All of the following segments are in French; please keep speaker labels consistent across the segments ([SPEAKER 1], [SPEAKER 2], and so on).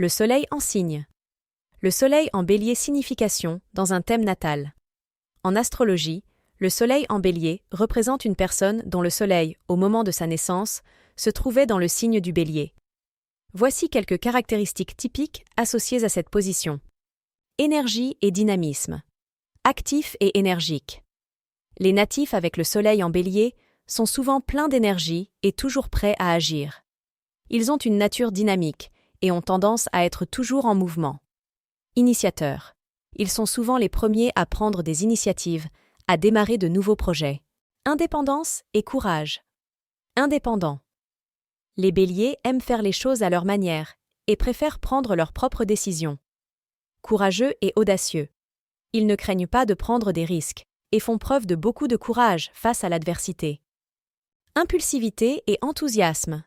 [SPEAKER 1] Le soleil en signe. Le soleil en bélier signification dans un thème natal. En astrologie, le soleil en bélier représente une personne dont le soleil, au moment de sa naissance, se trouvait dans le signe du bélier. Voici quelques caractéristiques typiques associées à cette position. Énergie et dynamisme. Actif et énergique. Les natifs avec le soleil en bélier sont souvent pleins d'énergie et toujours prêts à agir. Ils ont une nature dynamique et ont tendance à être toujours en mouvement. Initiateurs. Ils sont souvent les premiers à prendre des initiatives, à démarrer de nouveaux projets. Indépendance et courage. Indépendants. Les béliers aiment faire les choses à leur manière et préfèrent prendre leurs propres décisions. Courageux et audacieux. Ils ne craignent pas de prendre des risques et font preuve de beaucoup de courage face à l'adversité. Impulsivité et enthousiasme.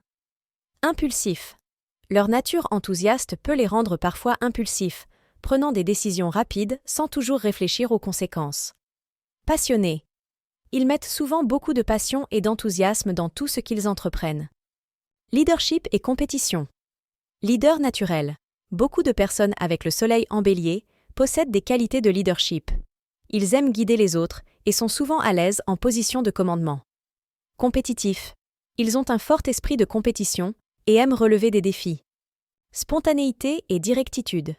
[SPEAKER 1] Impulsifs. Leur nature enthousiaste peut les rendre parfois impulsifs, prenant des décisions rapides sans toujours réfléchir aux conséquences. Passionnés. Ils mettent souvent beaucoup de passion et d'enthousiasme dans tout ce qu'ils entreprennent. Leadership et compétition. Leader naturel. Beaucoup de personnes avec le soleil en bélier possèdent des qualités de leadership. Ils aiment guider les autres et sont souvent à l'aise en position de commandement. Compétitifs. Ils ont un fort esprit de compétition et aiment relever des défis. Spontanéité et directitude.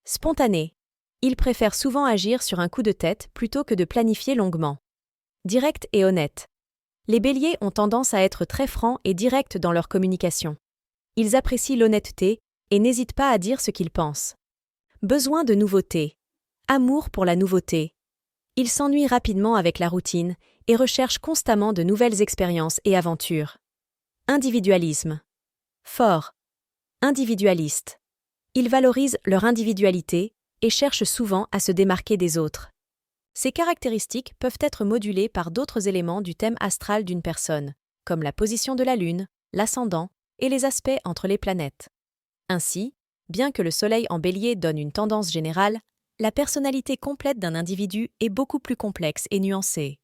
[SPEAKER 1] Spontanés. Ils préfèrent souvent agir sur un coup de tête plutôt que de planifier longuement. Direct et honnête. Les béliers ont tendance à être très francs et directs dans leur communication. Ils apprécient l'honnêteté et n'hésitent pas à dire ce qu'ils pensent. Besoin de nouveauté. Amour pour la nouveauté. Ils s'ennuient rapidement avec la routine et recherchent constamment de nouvelles expériences et aventures. Individualisme. Fort. Individualiste. Ils valorisent leur individualité et cherchent souvent à se démarquer des autres. Ces caractéristiques peuvent être modulées par d'autres éléments du thème astral d'une personne, comme la position de la Lune, l'ascendant et les aspects entre les planètes. Ainsi, bien que le soleil en bélier donne une tendance générale, la personnalité complète d'un individu est beaucoup plus complexe et nuancée.